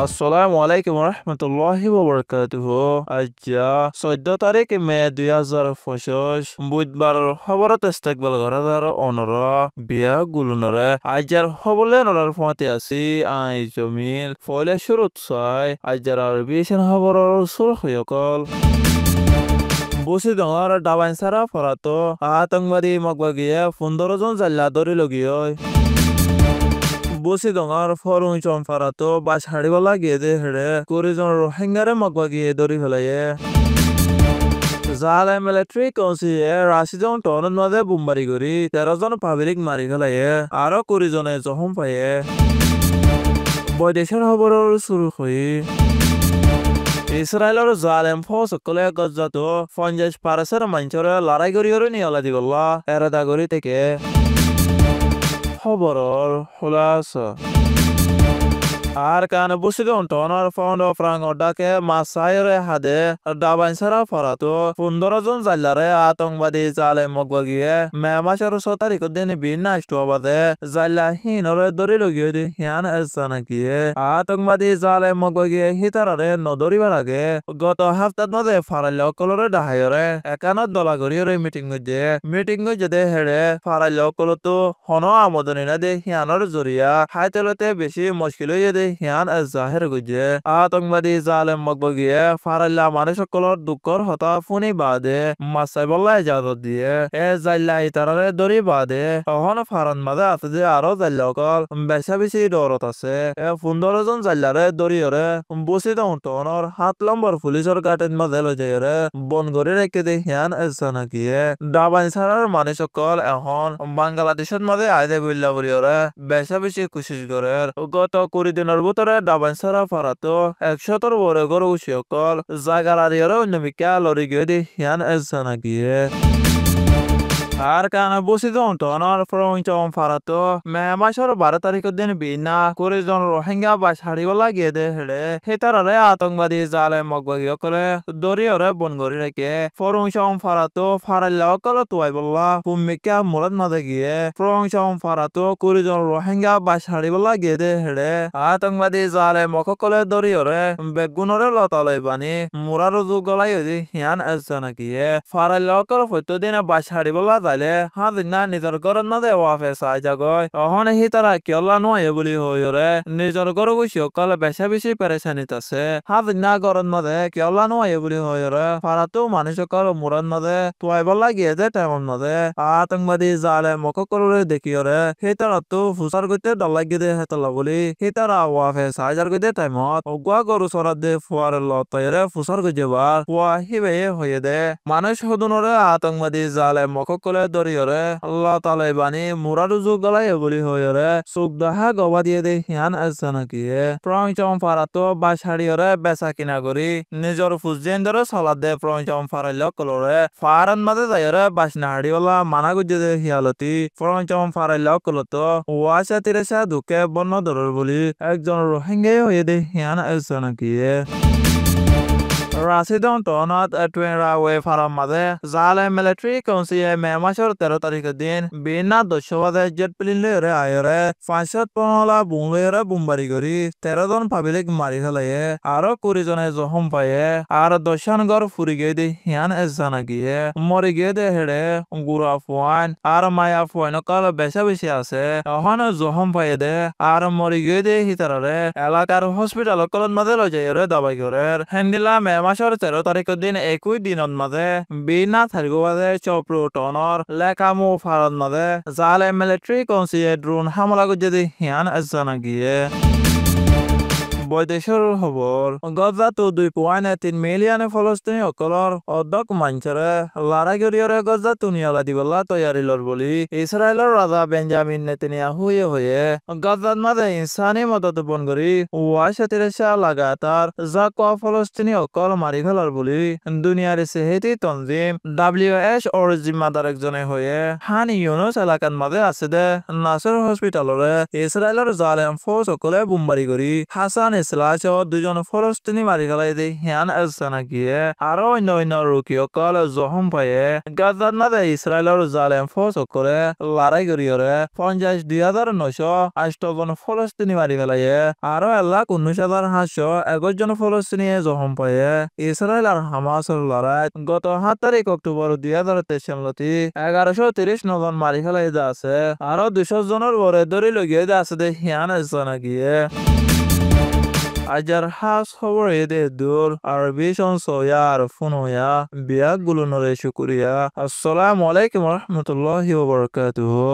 আসসালামু আলাইকুম রহমতুল্লাহি ওয়াবারাকাতুহু। আজ্জা 14 তারিখ মে 2025 বুধবার খবরত ইস্তেকবাল করার অনর বিয়া গুলনরে আজ্জার হবলে নরার ফতে আছি আই জমিল ফলে শুরুত ছয় আজ্জার আরবিশন খবরর সুর হয়কল বসি ডঙর ডাবাইন সারা ফরাতো আতঙ্কবাদী মগবাগিয়ে 15 জন জাল্লা ধরি লগিয় বসি ডঙর ফরুং চমফারাতো বাস হাড়িবলা গিয়ে দে হেড়ে কুড়িজন রোহিঙ্গারে মগবাগিয়ে ধরি ফেলাইয়ে জালে মিলিটারি কৌন্সিলে রাশিজন টনের মাঝে বুমবারি করি 13 জন পাবলিক মারি ফেলাইয়ে আরো 20 জনে জখম পাইয়ে বৈদেশের খবরের শুরু হই ইসরায়েলের জালেম ফৌসকলে গজ্জাত 50 পারসের মানুষের লড়াই করিয়রে নিয়লা দিগল্লা এরাদাগরি থেকে খবরের খুলাসা আর কানে বসে টনার ফাউন্ড ফ্রাং ডাকে মাসাইরে হাদে ডাবাইন সারা ফরাতো 15 জন জাল্লারে আতঙ্কবাদী জালে মগবাগিয়ে মে মাসের 6 তারিখ দিন বিনাষ্ট বাদে জাল্লা হিনরে দরি লগিয়ে দি হিয়ান এসানা গিয়ে আতঙ্কবাদী জালে মগবাগিয়ে হিতারে নদরিবার আগে গত হাফতার মধ্যে ফারাইল কলরে ডাহাইরে একানত দলা গরিয়রে মিটিং গজে হেড়ে ফারাইল কলতো হন আমদনি না দে হিয়ানর জরিয়া হাইতেলতে বেশি মুশকিল হয়ে হিয়ান জাহের গুজে আতঙ্কবাদী জালেম মগবগিয়ে ফারাল্লা মানুষ সকলের দুঃখর হতা ফুনি বাদে মাসাই বল্লা ইজাজত দিয়ে জাল্লা ইতারারে দরি বাদে অহন ফারান মাঝে আছে যে আরো জাল্লা অকল বেশি দরত আছে 15 জন জাল্লারে দরিয়রে বসি টনর 7 নম্বর পুলিশের গাটের মাঝে লই যাইরে বন করে রেখে দে হিয়ান জানাকিয়ে ডাবাইন সারার মানুষ সকল এখন বাংলাদেশের মাঝে আইদে বললা বলিয়রে বেশি কোশিশ করে গত 20 দিনের ভিতরে ডাবাইন সারা ফারাতো 100 বড় গরু সকল জাগার আরিয়রে অন্যমিকা লড়ি গিয়ে দি হিয়ান জানাকিয়ে আর কানে বসি টনর ফ্রং চম ফারাতো মে মাসের 12 তারিখের দিন বিনা করে জন রোহিঙ্গা বা ছাড়িবলা গিয়ে দে হেড়ে হেতারে আতঙ্কবাদী জালে মগবাগি করে দরিয়রে বনগরি রেখে ফরং চম ফারাতো ফারাল্লা কলে তুয়াই বললা ভূমিকা মুরাদ মাঝে গিয়ে ফরং চম ফারাতো করে জন রোহিঙ্গা বা ছাড়িবলা গিয়ে দে হেড়ে আতঙ্কবাদী জালে মকলে দরিয়রে বেগুনরে লতালাই বানি মুরার গলাই হিয়ান জানাকিয়ে ফারাল্লা কলে প্রতিদিন বা ছাড়িবলা তাইলে হাদিনা নিজের ঘরের না দেওয়া ফেসাই জাগয় অহন হি তারা কিয়লা নয় বলি হইরে নিজের ঘর গুছি অকল বেশি পেরেশানিত আছে হাদিনা ঘরের মাঝে কিয়লা নয় বলি হইরে ফারাতো মানুষ সকল মুরার মাঝে তুয়াইবার লাগিয়ে দে তেমন মাঝে আতঙ্কবাদী জালে মকলে দেখিয়রে সেই তারা তো ফুসার গইতে ডলাগি দে হেতলা বলি সেই তারা ওয়া ফেসাই যার গইতে টাইমত অগুয়া গরু সরাত দে ফুয়ার লতাইরে ফুসার গইজেবার ফুয়া হিবে হয়ে দে মানুষ হদনরে আতঙ্কবাদী জালে মকলে দরিয়রে আল্লাহ তালাই বানি মুরারুজু গলাই বলি হইরে সুগদাহা গবা দিয়ে দে হিয়ান জানাকিয়ে প্রঞ্চম ফারাতো বা শাড়িয়রে বেচা কিনা করি নিজর ফুজেন্দরে সালাদ দে প্রঞ্চম ফারাইল কলরে ফারান মাঝে যাইরে বাসনা হাড়িওলা মানা গুজে দে হিয়ালতি প্রঞ্চম ফারাইল কলতো ওয়াসা তিরেসা দুকে বন্য দরর বলি একজন রোহিঙ্গাই হয়ে দে হিয়ান জানাকিয়ে রাশিদন টনত টুয়েরা ওয়ে ফারাম মাঝে জালে মিলিটারি কৌন্সিলে মে মাসের 13 তারিখের দিন বিনা দস্যবাদে জেট প্লেন লইরে আয়রে 515 বুমলেরে বুমবারি করি 13 জন পাবলিক মারি ফেলাইয়ে আরো 20 জনে জখম পাইয়ে আর দশানগর ফুরি গিয়ে দি হিয়ান জানাকিয়ে মরি গিয়ে দে হেড়ে গুড়া ফুয়ান আর মায়া ফুয়ান কাল বেশি আছে এখন জখম পাইয়ে দে আর মরি গিয়ে দে হিতারে এলাকার হসপিটাল কলন মাঝে লই যাইরে দাবাই করে হ্যান্ডিলা মে মাসের 13 তারিখের দিন একই দিনত মাঝে বিনা থারিগবাদে চপ্রু টনর লেকামু ফারত মাঝে জালে মিলিটারি কৌন্সিলে ড্রোন হামলা করে হিয়ান জানাকিয়ে বৈদেশের খবর গজাতো 2.3 মিলিয়ন ফলস্তিনি অকলর অর্ধক মানুষরে লড়াই করিয়রে গজাতো নিয়লা দিবলা তৈয়ারিলর বলি ইসরায়েলের রাজা বেঞ্জামিন নেতানিয়াহু হয়ে গজাত মাঝে ইনসানি মদত বন করি ওয়াশাতিরেশা লাগাতার জাকওয়া ফলস্তিনি অকল মারি ফেলার বলি দুনিয়ার সেহেতি তনজিম WH ওর জিম্মাদার একজনে হয়ে হান ইউনুস এলাকার মাঝে আছে দে নাসর হসপিটালরে ইসরায়েলের জালেম ফৌজ অকলে বুমবারি করি হাসান ইসলাসও দুজন ফলস্তিনি মারি ফেলাই দিয়ে হিয়ান এলসানা গিয়ে আরো অন্য রুকিয়কল জখম পায়ে গাজার না দেয় ইসরায়েলের জালেম ফোর্স করে লড়াই করিয়রে 52,908 জন ফলস্তিনি মারি ফেলাইয়ে আরো 1,19,521 জন ফলস্তিনি জখম পায়ে ইসরায়েল আর হামাসের লড়াই গত 7 তারিখ অক্টোবর 2023 সালতি 1130 জন মারি ফেলাই আছে আরো 200 জনের বরে ধরে লগিয়ে আছে দে হিয়ান এলসানা গিয়ে আজার হাস খবর এদে দূর আর ভীষণ সোয়া আর ফোনয়া বিয়া গুলো নরে শুকুরিয়া আসসালামু আলাইকুম রহমতুল্লাহি ওয়া বারাকাতুহু।